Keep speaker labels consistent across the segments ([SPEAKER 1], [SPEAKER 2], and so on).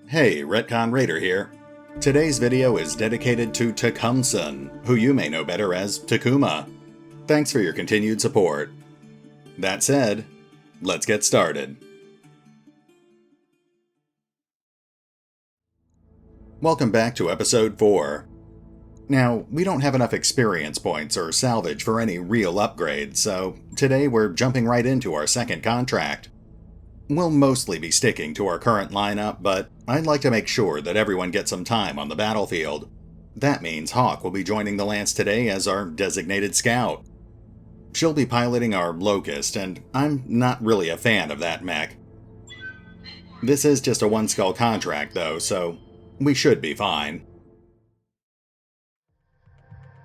[SPEAKER 1] Hey, RetconRaider here. Today's video is dedicated to Takumson, who you may know better as Takuma. Thanks for your continued support. That said, let's get started. Welcome back to episode 4. Now, we don't have enough experience points or salvage for any real upgrades, so today we're jumping right into our second contract. We'll mostly be sticking to our current lineup, but I'd like to make sure that everyone gets some time on the battlefield. That means Hawk will be joining the Lance today as our designated scout. She'll be piloting our Locust, and I'm not really a fan of that mech. This is just a one-skull contract though, so we should be fine.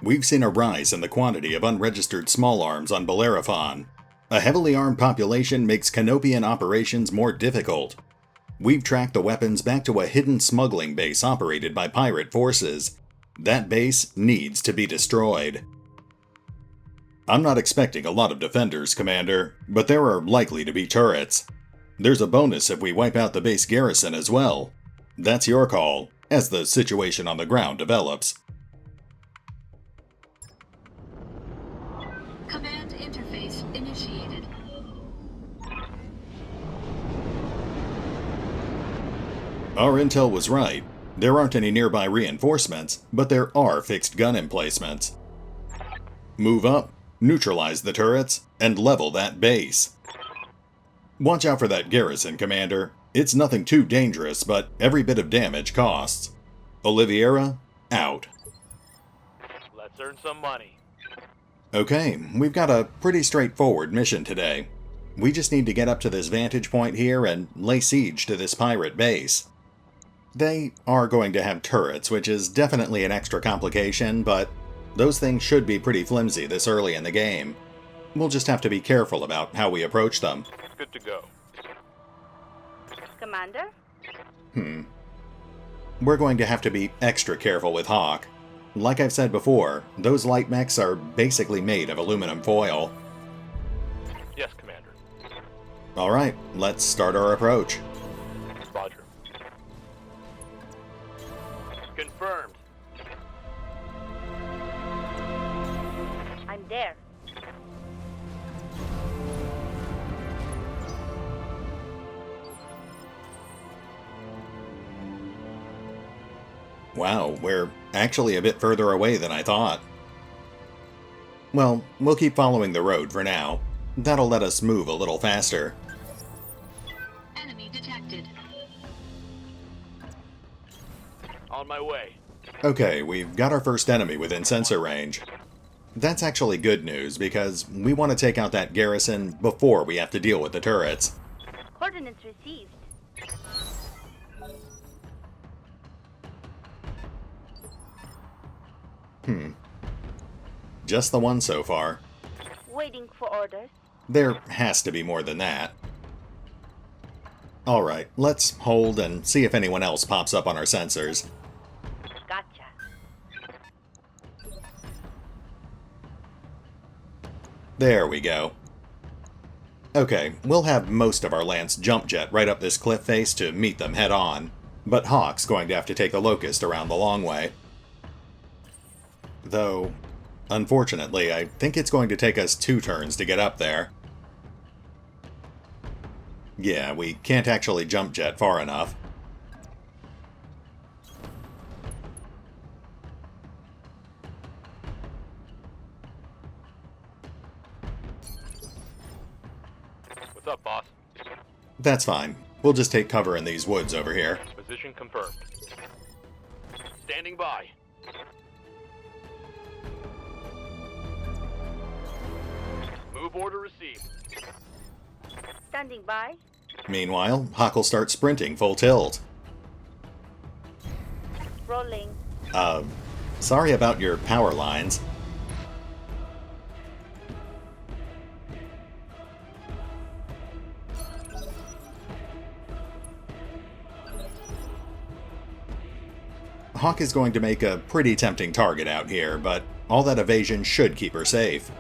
[SPEAKER 1] We've seen a rise in the quantity of unregistered small arms on Bellerophon. A heavily armed population makes Canopian operations more difficult. We've tracked the weapons back to a hidden smuggling base operated by pirate forces. That base needs to be destroyed. I'm not expecting a lot of defenders, Commander, but there are likely to be turrets. There's a bonus if we wipe out the base garrison as well. That's your call, as the situation on the ground develops.
[SPEAKER 2] Command interface initiated.
[SPEAKER 1] Our intel was right. There aren't any nearby reinforcements, but there are fixed gun emplacements. Move up, neutralize the turrets, and level that base. Watch out for that garrison, Commander. It's nothing too dangerous, but every bit of damage costs. Oliveira, out.
[SPEAKER 3] Let's earn some money.
[SPEAKER 1] Okay, we've got a pretty straightforward mission today. We just need to get up to this vantage point here and lay siege to this pirate base. They are going to have turrets, which is definitely an extra complication, but those things should be pretty flimsy this early in the game. We'll just have to be careful about how we approach them.
[SPEAKER 3] Good to go.
[SPEAKER 4] Commander?
[SPEAKER 1] We're going to have to be extra careful with Hawk. Like I've said before, those light mechs are basically made of aluminum foil.
[SPEAKER 3] Yes, Commander.
[SPEAKER 1] Alright, let's start our approach.
[SPEAKER 3] Roger. Confirmed.
[SPEAKER 4] I'm there.
[SPEAKER 1] Wow, we're actually a bit further away than I thought. Well, we'll keep following the road for now. That'll let us move a little faster.
[SPEAKER 2] Enemy detected.
[SPEAKER 3] On my way.
[SPEAKER 1] Okay, we've got our first enemy within sensor range. That's actually good news, because we want to take out that garrison before we have to deal with the turrets.
[SPEAKER 4] Coordinates received.
[SPEAKER 1] Just the one so far.
[SPEAKER 4] Waiting for orders.
[SPEAKER 1] There has to be more than that. Alright, let's hold and see if anyone else pops up on our sensors.
[SPEAKER 4] Gotcha.
[SPEAKER 1] There we go. Okay, we'll have most of our Lance jump jet right up this cliff face to meet them head on, but Hawk's going to have to take the Locust around the long way. Though, unfortunately, I think it's going to take us 2 turns to get up there. Yeah, we can't actually jump jet far enough.
[SPEAKER 3] What's up, boss?
[SPEAKER 1] That's fine. We'll just take cover in these woods over here.
[SPEAKER 3] Position confirmed. Standing by. Move order received.
[SPEAKER 4] Standing by.
[SPEAKER 1] Meanwhile, Hawk will start sprinting full tilt.
[SPEAKER 4] Rolling.
[SPEAKER 1] Sorry about your power lines. Hawk is going to make a pretty tempting target out here, but all that evasion should keep her safe.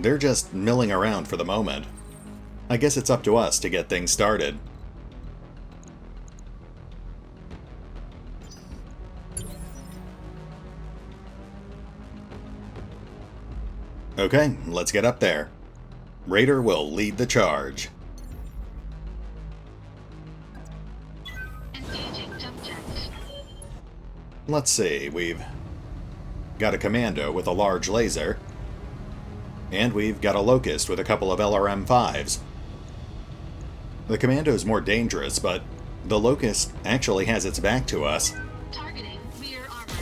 [SPEAKER 1] they're just milling around for the moment. I guess it's up to us to get things started. Okay, let's get up there. Raider will lead the charge.
[SPEAKER 2] Engaging jump jets.
[SPEAKER 1] Let's see, we've got a commando with a large laser, and we've got a locust with a couple of LRM-5s. The commando's more dangerous, but the locust actually has its back to us.
[SPEAKER 2] Targeting rear armor.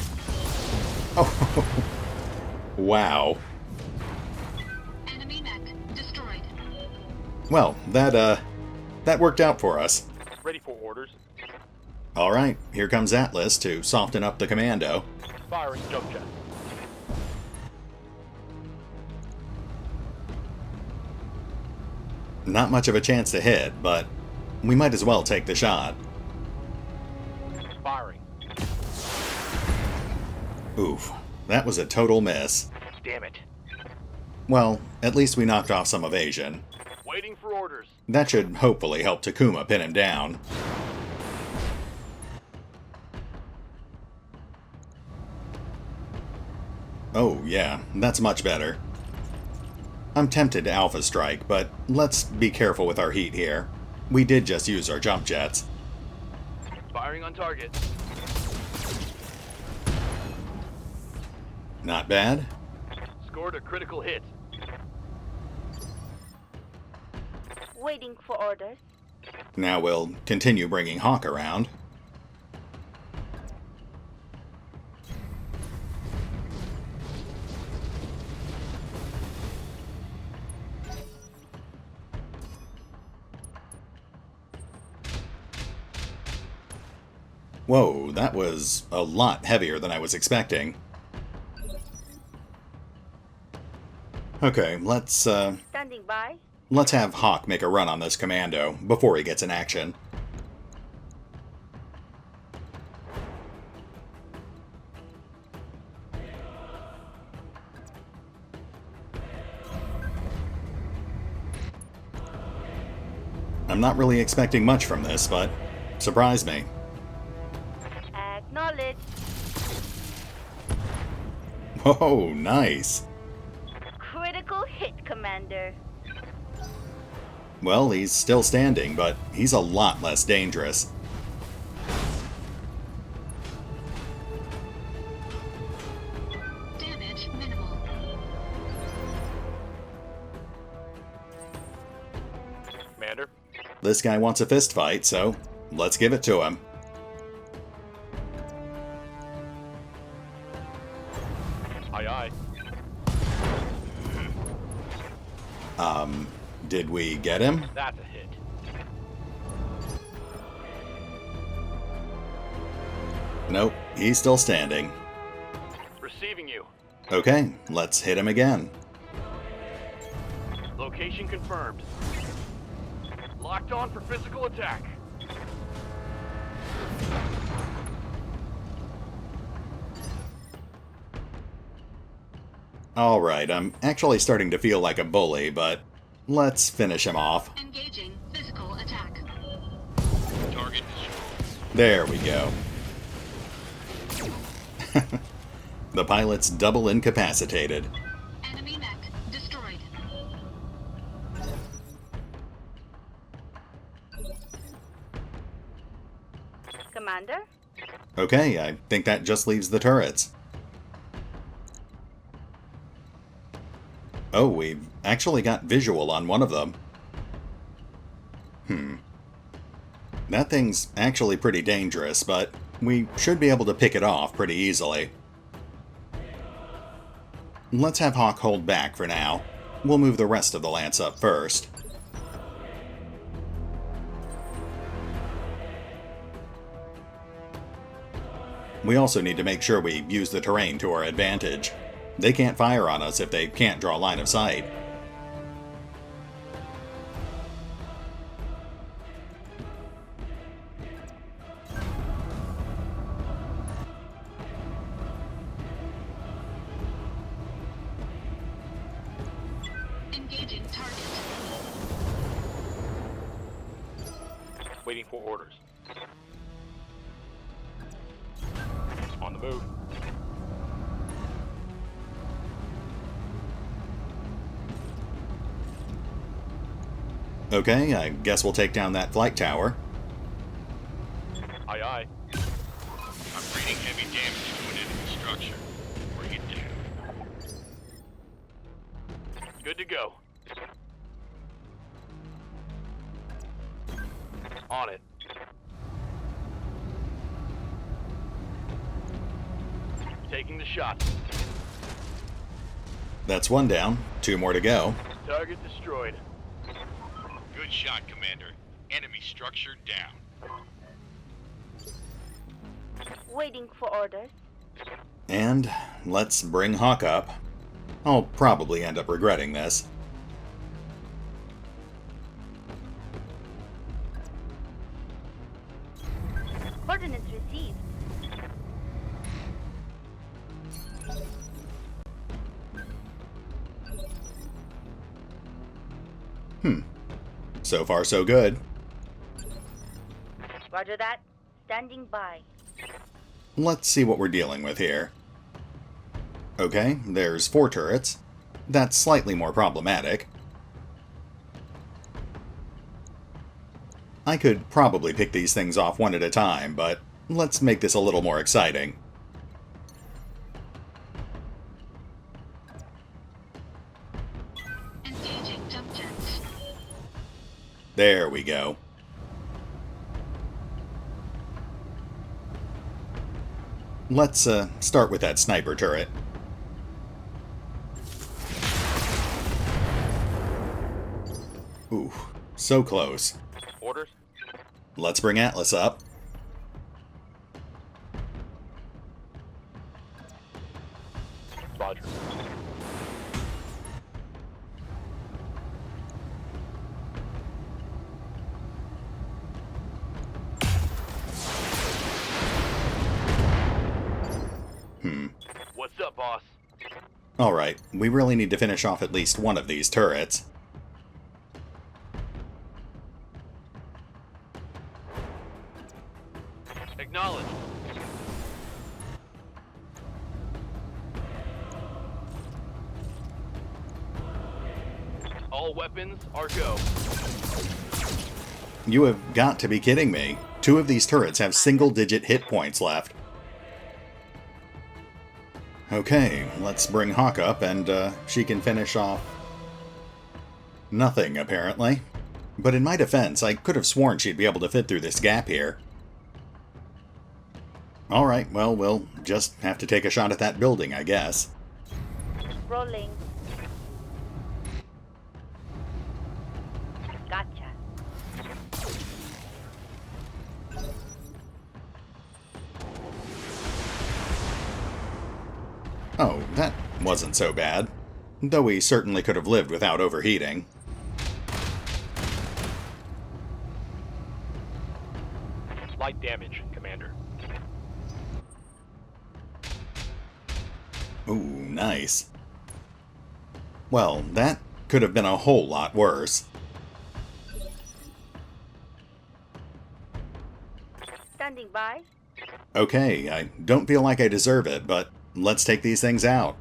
[SPEAKER 1] Oh, wow.
[SPEAKER 2] Enemy mech destroyed.
[SPEAKER 1] Well, that worked out for us.
[SPEAKER 3] Ready for orders.
[SPEAKER 1] Alright, here comes Atlas to soften up the commando.
[SPEAKER 3] Firing jump jet.
[SPEAKER 1] Not much of a chance to hit, but we might as well take the shot.
[SPEAKER 3] Firing.
[SPEAKER 1] Oof, that was a total miss.
[SPEAKER 3] Damn it.
[SPEAKER 1] Well, at least we knocked off some evasion.
[SPEAKER 3] Waiting for orders.
[SPEAKER 1] That should hopefully help Takuma pin him down. Oh yeah, that's much better. I'm tempted to Alpha Strike, but let's be careful with our heat here. We did just use our jump jets.
[SPEAKER 3] Firing on target.
[SPEAKER 1] Not bad.
[SPEAKER 3] Scored a critical hit.
[SPEAKER 4] Waiting for orders.
[SPEAKER 1] Now we'll continue bringing Hawk around. Whoa, that was a lot heavier than I was expecting. Okay, let's
[SPEAKER 4] Standing by.
[SPEAKER 1] have Hawk make a run on this commando before he gets in action. I'm not really expecting much from this, but surprise me.
[SPEAKER 4] Acknowledge.
[SPEAKER 1] Whoa, nice.
[SPEAKER 4] Critical hit, Commander.
[SPEAKER 1] Well, he's still standing, but he's a lot less dangerous.
[SPEAKER 2] Damage minimal.
[SPEAKER 3] Commander.
[SPEAKER 1] This guy wants a fist fight, so let's give it to him.
[SPEAKER 3] Aye aye.
[SPEAKER 1] Did we get him?
[SPEAKER 3] That's a hit.
[SPEAKER 1] Nope, he's still standing.
[SPEAKER 3] Receiving you.
[SPEAKER 1] Okay, let's hit him again.
[SPEAKER 3] Location confirmed. Locked on for physical attack.
[SPEAKER 1] Alright, I'm actually starting to feel like a bully, but let's finish him off.
[SPEAKER 2] Engaging physical attack.
[SPEAKER 3] Target.
[SPEAKER 1] There we go. The pilot's double incapacitated.
[SPEAKER 2] Enemy mech destroyed.
[SPEAKER 4] Commander.
[SPEAKER 1] Okay, I think that just leaves the turrets. Oh, we've actually got visual on one of them. That thing's actually pretty dangerous, but we should be able to pick it off pretty easily. Let's have Hawk hold back for now. We'll move the rest of the Lance up first. We also need to make sure we use the terrain to our advantage. They can't fire on us if they can't draw line of sight.
[SPEAKER 2] Engaging target.
[SPEAKER 3] Waiting for orders. On the move.
[SPEAKER 1] Okay, I guess we'll take down that flight tower.
[SPEAKER 3] Aye, aye.
[SPEAKER 5] I'm reading heavy damage to an enemy structure. Bring it down.
[SPEAKER 3] Good to go. On it. Taking the shot.
[SPEAKER 1] That's one down. 2 more to go.
[SPEAKER 3] Target destroyed.
[SPEAKER 5] Good shot, Commander. Enemy structure down.
[SPEAKER 4] Waiting for orders.
[SPEAKER 1] And let's bring Hawk up. I'll probably end up regretting this.
[SPEAKER 4] Coordinates received.
[SPEAKER 1] So far, so good.
[SPEAKER 4] Roger that. Standing by.
[SPEAKER 1] Let's see what we're dealing with here. Okay, there's 4 turrets. That's slightly more problematic. I could probably pick these things off one at a time, but let's make this a little more exciting.
[SPEAKER 2] Engaging jump jets.
[SPEAKER 1] There we go. Let's start with that sniper turret. Ooh, so close.
[SPEAKER 3] Orders.
[SPEAKER 1] Let's bring Atlas up.
[SPEAKER 3] Roger. What's up, boss?
[SPEAKER 1] Alright, we really need to finish off at least one of these turrets.
[SPEAKER 3] Acknowledge. All weapons are go.
[SPEAKER 1] You have got to be kidding me. 2 of these turrets have single-digit hit points left. Okay, let's bring Hawk up and she can finish off nothing, apparently. But in my defense, I could have sworn she'd be able to fit through this gap here. Alright, well, we'll just have to take a shot at that building, I guess.
[SPEAKER 4] Rolling. Gotcha.
[SPEAKER 1] Oh, that wasn't so bad. Though we certainly could have lived without overheating.
[SPEAKER 3] Light damage, Commander.
[SPEAKER 1] Ooh, nice. Well, that could have been a whole lot worse.
[SPEAKER 4] Standing by.
[SPEAKER 1] Okay, I don't feel like I deserve it, but let's take these things out.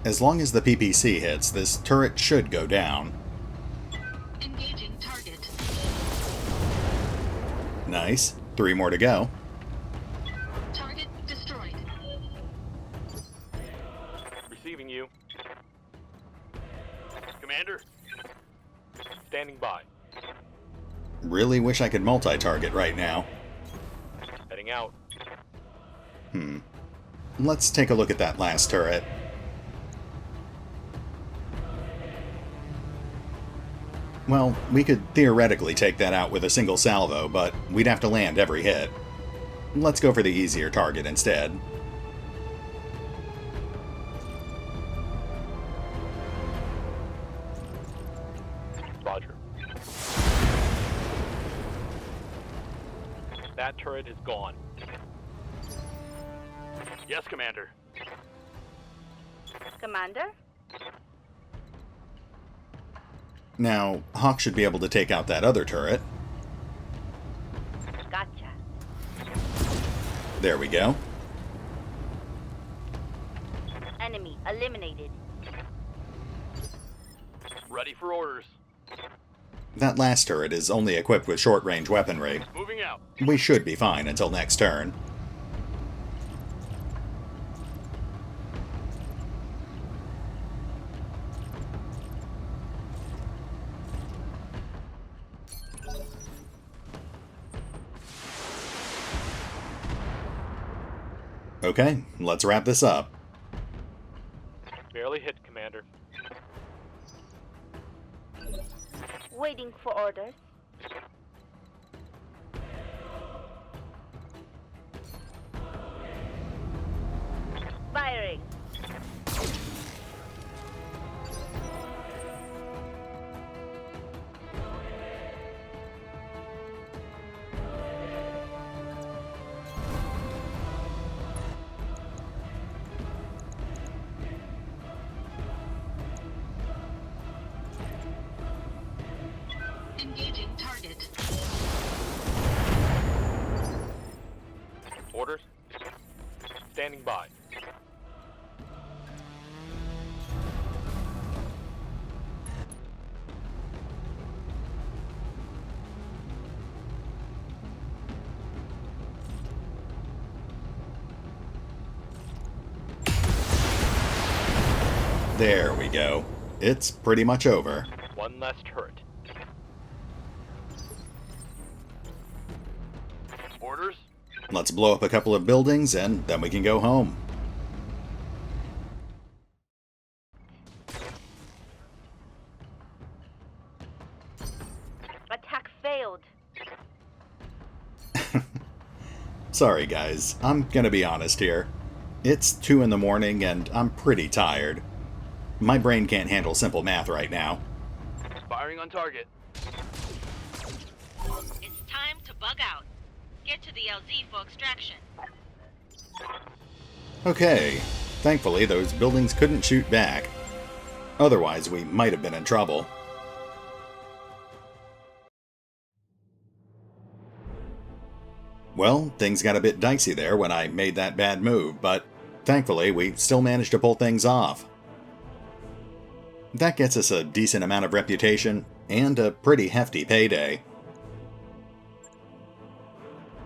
[SPEAKER 1] As long as the PPC hits, this turret should go down.
[SPEAKER 2] Engaging target.
[SPEAKER 1] Nice. 3 more to go.
[SPEAKER 2] Target destroyed.
[SPEAKER 3] Receiving you. Commander. Standing by.
[SPEAKER 1] Really wish I could multi-target right now.
[SPEAKER 3] Heading out.
[SPEAKER 1] Let's take a look at that last turret. Well, we could theoretically take that out with a single salvo, but we'd have to land every hit. Let's go for the easier target instead.
[SPEAKER 3] Roger. That turret is gone. Yes, Commander.
[SPEAKER 4] Commander?
[SPEAKER 1] Now, Hawk should be able to take out that other turret.
[SPEAKER 4] Gotcha.
[SPEAKER 1] There we go.
[SPEAKER 4] Enemy eliminated.
[SPEAKER 3] Ready for orders.
[SPEAKER 1] That last turret is only equipped with short-range weaponry.
[SPEAKER 3] Moving out.
[SPEAKER 1] We should be fine until next turn. Okay, let's wrap this up.
[SPEAKER 3] Barely hit, Commander.
[SPEAKER 4] Waiting for orders. Firing.
[SPEAKER 2] Engaging target.
[SPEAKER 3] Orders. Standing by.
[SPEAKER 1] There we go. It's pretty much over.
[SPEAKER 3] One less turret. Orders.
[SPEAKER 1] Let's blow up a couple of buildings and then we can go home.
[SPEAKER 4] Attack failed.
[SPEAKER 1] Sorry guys, I'm gonna be honest here. It's 2 in the morning and I'm pretty tired. My brain can't handle simple math right now.
[SPEAKER 3] Firing on target.
[SPEAKER 6] It's time to bug out. Get to the LZ for extraction.
[SPEAKER 1] Okay, thankfully those buildings couldn't shoot back. Otherwise we might have been in trouble. Well, things got a bit dicey there when I made that bad move, but thankfully we still managed to pull things off. That gets us a decent amount of reputation and a pretty hefty payday.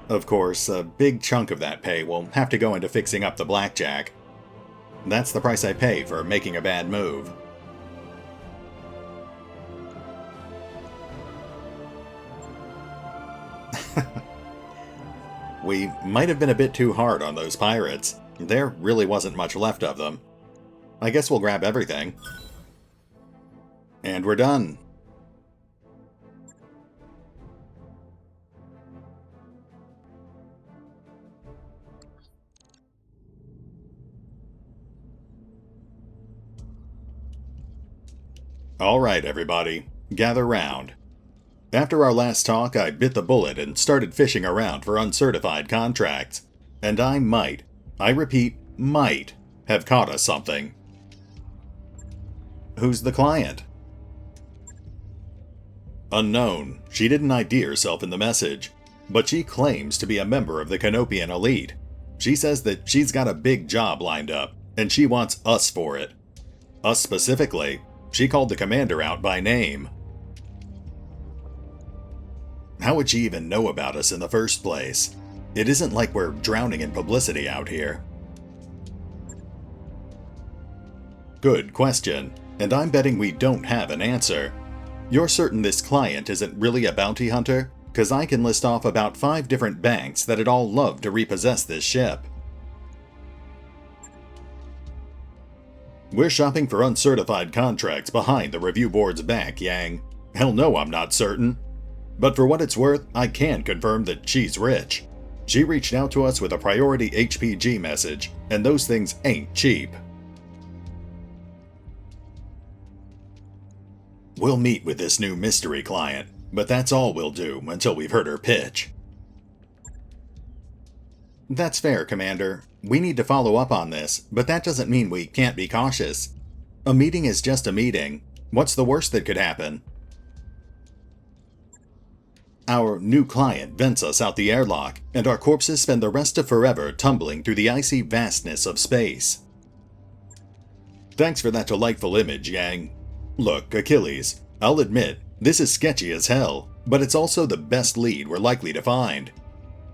[SPEAKER 1] Of course, a big chunk of that pay will have to go into fixing up the blackjack. That's the price I pay for making a bad move. We might have been a bit too hard on those pirates. There really wasn't much left of them. I guess we'll grab everything. And we're done. Alright everybody, gather round. After our last talk, I bit the bullet and started fishing around for uncertified contracts. And I repeat, might, have caught us something. Who's the client? Unknown. She didn't ID herself in the message, but she claims to be a member of the Canopian elite. She says that she's got a big job lined up, and she wants us for it. Us specifically. She called the commander out by name. How would she even know about us in the first place? It isn't like we're drowning in publicity out here. Good question, and I'm betting we don't have an answer. You're certain this client isn't really a bounty hunter? 'Cause I can list off about 5 different banks that'd all love to repossess this ship. We're shopping for uncertified contracts behind the review board's back, Yang. Hell no, I'm not certain. But for what it's worth, I can confirm that she's rich. She reached out to us with a priority HPG message, and those things ain't cheap. We'll meet with this new mystery client, but that's all we'll do until we've heard her pitch. That's fair, Commander. We need to follow up on this, but that doesn't mean we can't be cautious. A meeting is just a meeting. What's the worst that could happen? Our new client vents us out the airlock, and our corpses spend the rest of forever tumbling through the icy vastness of space. Thanks for that delightful image, Yang. Look, Achilles, I'll admit, this is sketchy as hell, but it's also the best lead we're likely to find.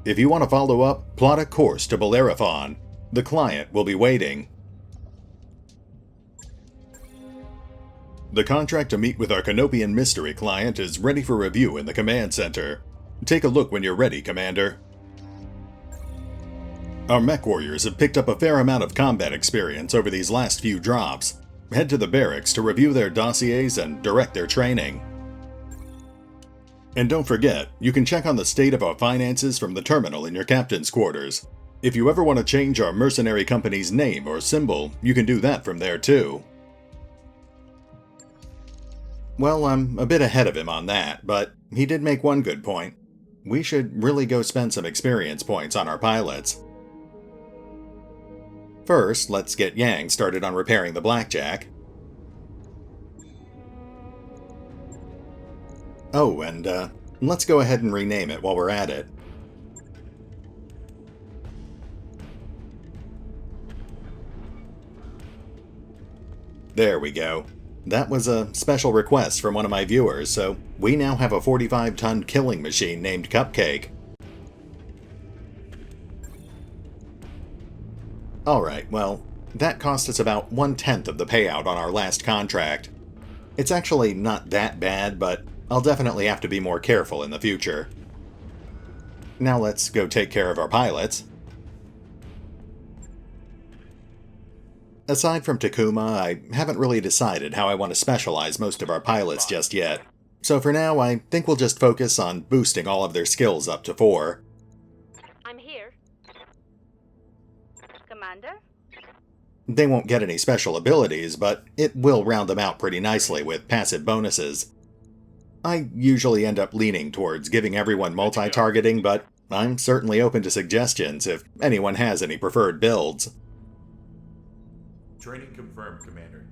[SPEAKER 1] If you want to follow up, plot a course to Bellerophon. The client will be waiting. The contract to meet with our Canopian mystery client is ready for review in the command center. Take a look when you're ready, Commander. Our mech warriors have picked up a fair amount of combat experience over these last few drops. Head to the barracks to review their dossiers and direct their training. And don't forget, you can check on the state of our finances from the terminal in your captain's quarters. If you ever want to change our mercenary company's name or symbol, you can do that from there too. Well, I'm a bit ahead of him on that, but he did make one good point. We should really go spend some experience points on our pilots. First, let's get Yang started on repairing the Blackjack. Oh, and let's go ahead and rename it while we're at it. There we go. That was a special request from one of my viewers, so we now have a 45-ton killing machine named Cupcake. Alright, well, that cost us about 1/10 of the payout on our last contract. It's actually not that bad, but I'll definitely have to be more careful in the future. Now let's go take care of our pilots. Aside from Takuma, I haven't really decided how I want to specialize most of our pilots just yet. So for now, I think we'll just focus on boosting all of their skills up to 4.
[SPEAKER 4] I'm here. Commander?
[SPEAKER 1] They won't get any special abilities, but it will round them out pretty nicely with passive bonuses. I usually end up leaning towards giving everyone multi-targeting, but I'm certainly open to suggestions if anyone has any preferred builds.
[SPEAKER 7] Training confirmed, Commander.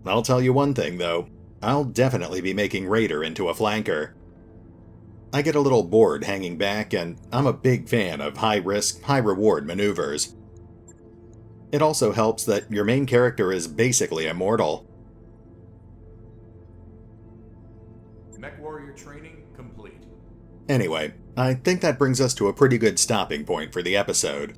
[SPEAKER 1] I'll tell you one thing, though. I'll definitely be making Raider into a flanker. I get a little bored hanging back, and I'm a big fan of high-risk, high-reward maneuvers. It also helps that your main character is basically immortal.
[SPEAKER 7] Mech warrior training complete.
[SPEAKER 1] Anyway, I think that brings us to a pretty good stopping point for the episode.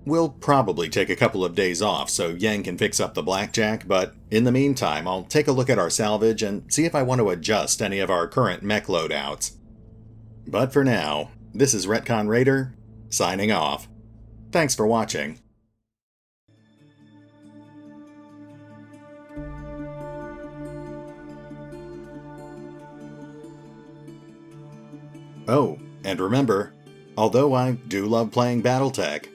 [SPEAKER 1] We'll probably take a couple of days off so Yang can fix up the Blackjack, but in the meantime I'll take a look at our salvage and see if I want to adjust any of our current mech loadouts. But for now, this is RetconRaider, signing off. Thanks for watching. Oh, and remember, although I do love playing BattleTech,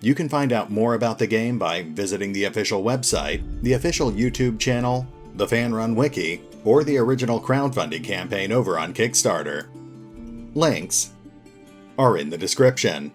[SPEAKER 1] you can find out more about the game by visiting the official website, the official YouTube channel, the fan-run wiki, or the original crowdfunding campaign over on Kickstarter. Links are in the description.